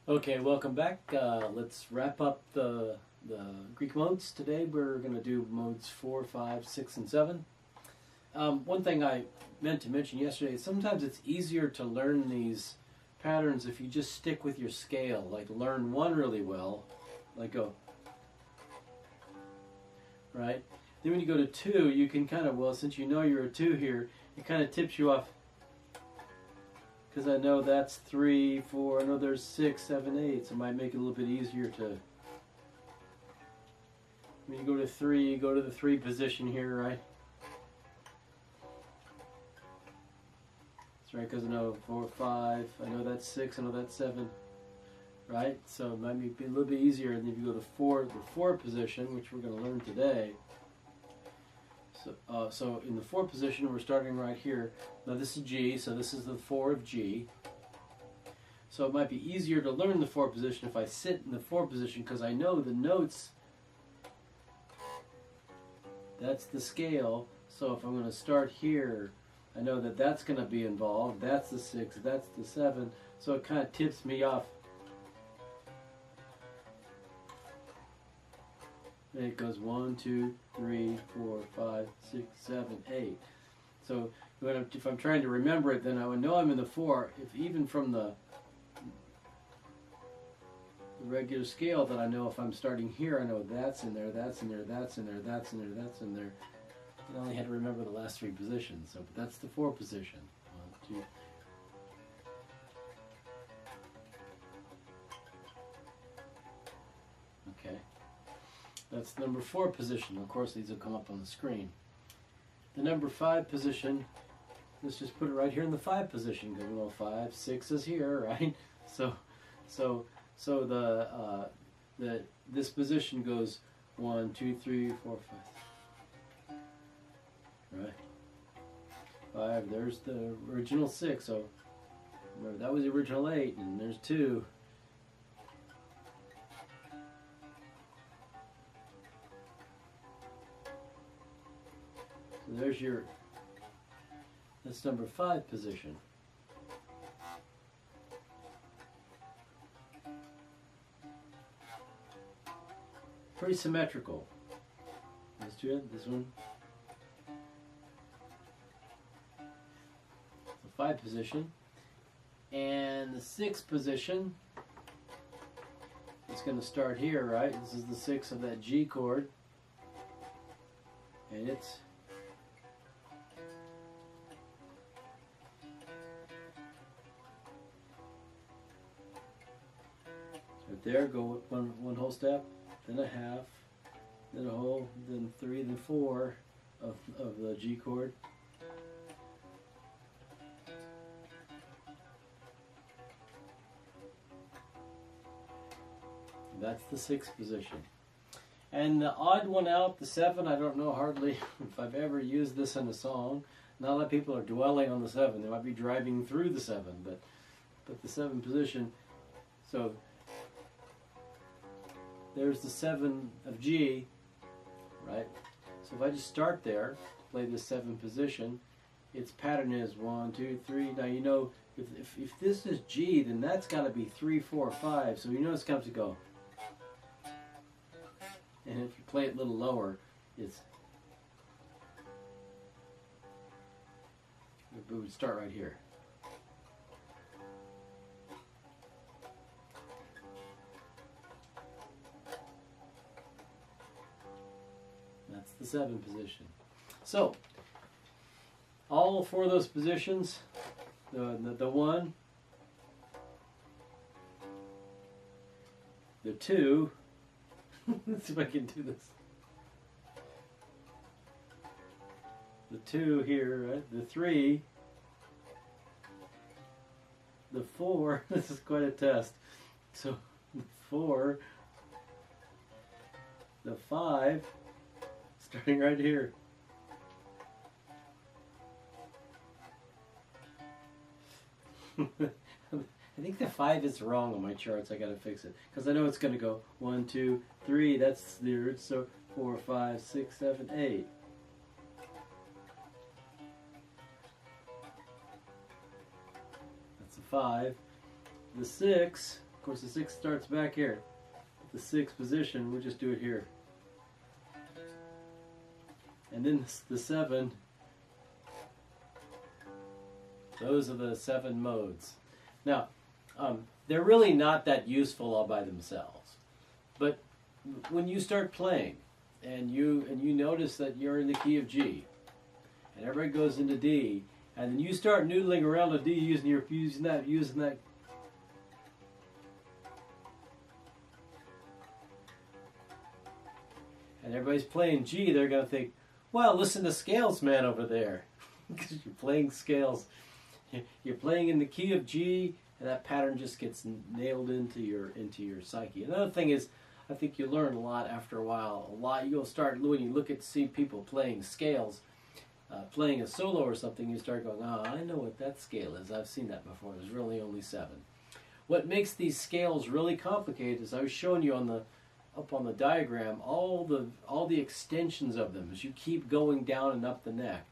Okay, welcome back. Let's wrap up the Greek modes. Today we're going to do modes 4, 5, 6, and 7. One thing I meant to mention yesterday, sometimes it's easier to learn these patterns if you just stick with your scale. Like learn one really well, like go, right? Then when you go to 2, you can kind of, well, since you know you're a 2 here, it kind of tips you off. Because I know that's 3, 4, I know there's 6, 7, 8, so it might make it a little bit easier to... When you go to 3, you go to the 3 position here, right? That's right, because I know 4, 5, I know that's 6, I know that's 7, right? So it might be a little bit easier than if you go to the 4 position, which we're going to learn today. So in the 4 position, we're starting right here. Now this is G, so this is the 4 of G. So it might be easier to learn the 4 position if I sit in the 4 position because I know the notes, that's the scale. So if I'm going to start here, I know that that's going to be involved. That's the 6, that's the 7. So it kind of tips me off. And it goes 1, 2, 3, 4, 5, 6, 7, 8. So if I'm trying to remember it, then I would know I'm in the 4. If even from the regular scale, that I know if I'm starting here, I know that's in there, that's in there, that's in there, that's in there, that's in there. I only had to remember the last 3 positions. So but that's the 4 position. 1, 2. Okay. That's the number 4 position. Of course, these will come up on the screen. The number 5 position, let's just put it right here in the 5 position because we know 5, 6 is here, right? So this position goes 1, 2, 3, 4, 5. Right? 5. There's the original 6. So remember that was the original 8, and there's 2. So there's your, that's number 5 position. Pretty symmetrical. Let's do it, this one. The 5 position. And the 6 position is going to start here, right? This is the 6 of that G chord. And it's right there, go one whole step, then a half, then a whole, then 3, then 4 of the G chord. That's the 6th position. And the odd one out, the 7, I don't know hardly if I've ever used this in a song. Not a lot of people are dwelling on the 7. They might be driving through the 7, but the 7 position. So there's the 7 of G, right? So if I just start there, play this 7 position, its pattern is 1, 2, 3. Now you know if this is G, then that's got to be 3, 4, 5. So you know it's got to go. And if you play it a little lower, we would start right here. That's the 7 position. So, all 4 of those positions, the 1, the 2, let's see if I can do this. The 2 here, right? The 3, the 4, this is quite a test. So, the 4, the 5, starting right here. I think the 5 is wrong on my charts. I gotta fix it because I know it's gonna go 1, 2, 3. That's the so 4, 5, 6, 7, 8. That's a 5. The 6 Of course, the 6 starts back here. The 6th position, we'll just do it here. And then the 7. Those are the 7 modes. Now, they're really not that useful all by themselves. But when you start playing, and you notice that you're in the key of G, and everybody goes into D, and then you start noodling around a D using that. And everybody's playing G, they're going to think, well, listen to Scales Man over there. Because you're playing scales. You're playing in the key of G, and that pattern just gets nailed into your psyche. Another thing is, I think you learn a lot after a while. You'll start, when you see people playing scales, playing a solo or something, you start going, oh, I know what that scale is. I've seen that before. There's really only 7. What makes these scales really complicated is I was showing you up on the diagram all the extensions of them as you keep going down and up the neck.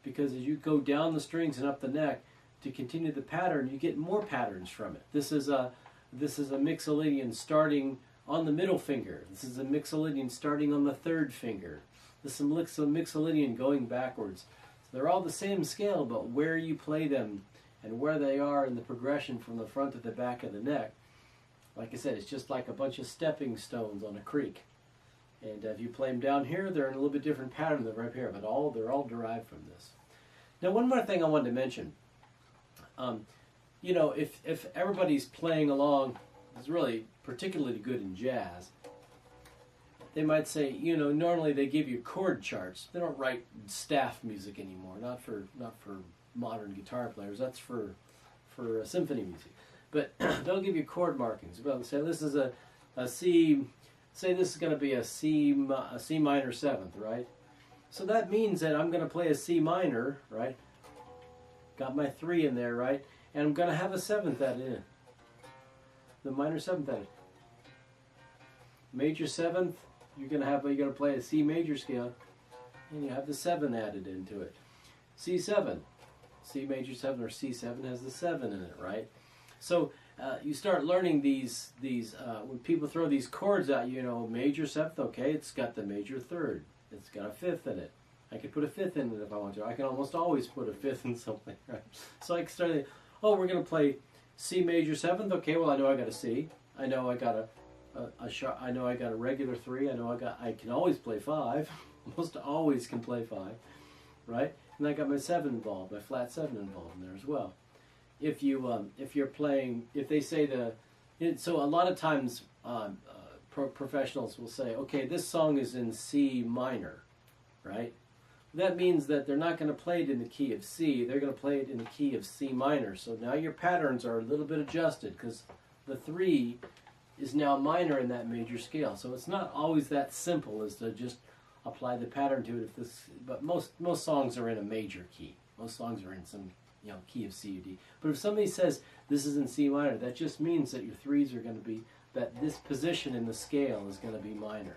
Because as you go down the strings and up the neck to continue the pattern, you get more patterns from it. This is a mixolydian starting on the middle finger. This is a mixolydian starting on the 3rd finger. This is a mixolydian going backwards. So they're all the same scale, but where you play them and where they are in the progression from the front to the back of the neck, like I said, it's just like a bunch of stepping stones on a creek. And if you play them down here, they're in a little bit different pattern than right here, but they're all derived from this. Now, one more thing I wanted to mention. If everybody's playing along, is really particularly good in jazz, they might say, normally they give you chord charts. They don't write staff music anymore, not for modern guitar players. That's for symphony music. But they'll give you chord markings. They'll say this is a C. Say this is going to be a C minor 7th, right? So that means that I'm going to play a C minor, right? Got my 3 in there, right? And I'm going to have a 7th added in. The minor 7th added. Major 7th, you're going to play a C major scale, and you have the 7 added into it. C7, C major 7 or C7 has the 7 in it, right? So you start learning these when people throw these chords at you, major 7th, okay, it's got the major 3rd. It's got a 5th in it. I could put a 5th in it if I want to. I can almost always put a 5th in something, right? So I can start, we're going to play C major 7th. Okay, well, I know I got a C. I know I got I know I got a regular 3. I can always play 5. Almost always can play 5, right? And I got my 7 involved, my flat 7 involved in there as well. If you're playing, if they say so a lot of times professionals will say, okay, this song is in C minor, right? That means that they're not going to play it in the key of C, they're going to play it in the key of C minor. So now your patterns are a little bit adjusted because the 3 is now minor in that major scale. So it's not always that simple as to just apply the pattern to it. But most songs are in a major key. Most songs are in some key of C or D. But if somebody says this is in C minor, that just means that your 3s are going to be, that this position in the scale is going to be minor.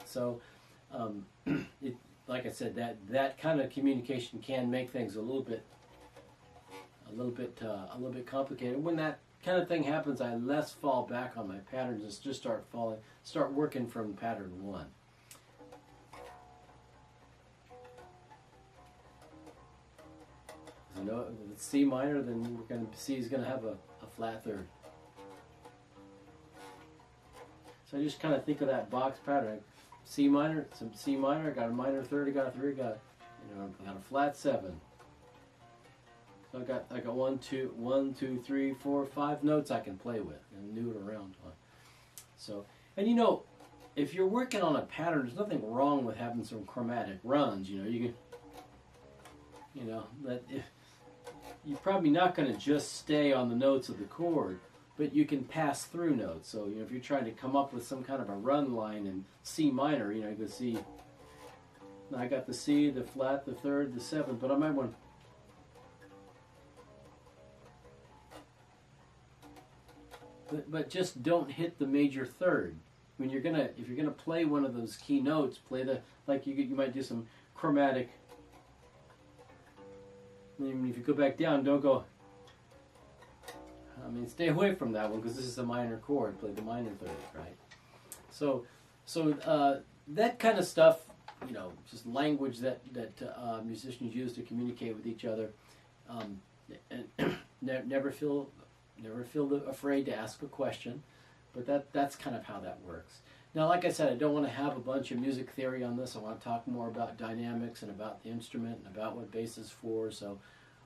So, like I said, that kind of communication can make things a little bit complicated. When that kind of thing happens, I less fall back on my patterns and just start working from pattern 1. If it's C minor, then C is going to have a flat 3rd. So I just kind of think of that box pattern. C minor, some C minor, I got a minor 3rd, I got a 3, I got a flat 7. So I got 1, 2, 3, 4, 5 notes I can play with and noodle around on. So, and if you're working on a pattern, there's nothing wrong with having some chromatic runs. You can, that if you're probably not going to just stay on the notes of the chord, but you can pass through notes. So, if you're trying to come up with some kind of a run line in C minor, you can see, I got the C, the flat, the 3rd, the 7th, but I might want, but just don't hit the major 3rd. When if you're gonna play one of those key notes, play you might do some chromatic. And if you go back down, don't go. I mean, stay away from that one because this is a minor chord. Play the minor third, right? So that kind of stuff, you know, just language that musicians use to communicate with each other. And never feel afraid to ask a question, but that's kind of how that works. Now, like I said, I don't want to have a bunch of music theory on this. I want to talk more about dynamics and about the instrument and about what bass is for. So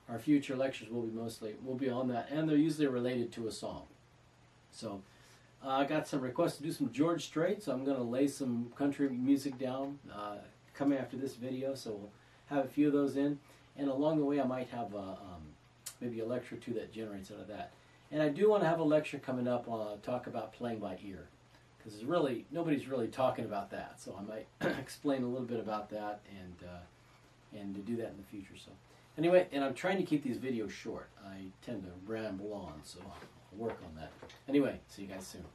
our future lectures will be on that, and they're usually related to a song. So I got some requests to do some George Strait, so I'm going to lay some country music down coming after this video. So we'll have a few of those in, and along the way I might have maybe a lecture or two that generates out of that. And I do want to have a lecture coming up talk about playing by ear, because nobody's really talking about that. So I might explain a little bit about that and to do that in the future. So anyway, and I'm trying to keep these videos short. I tend to ramble on, so I'll work on that. Anyway, see you guys soon.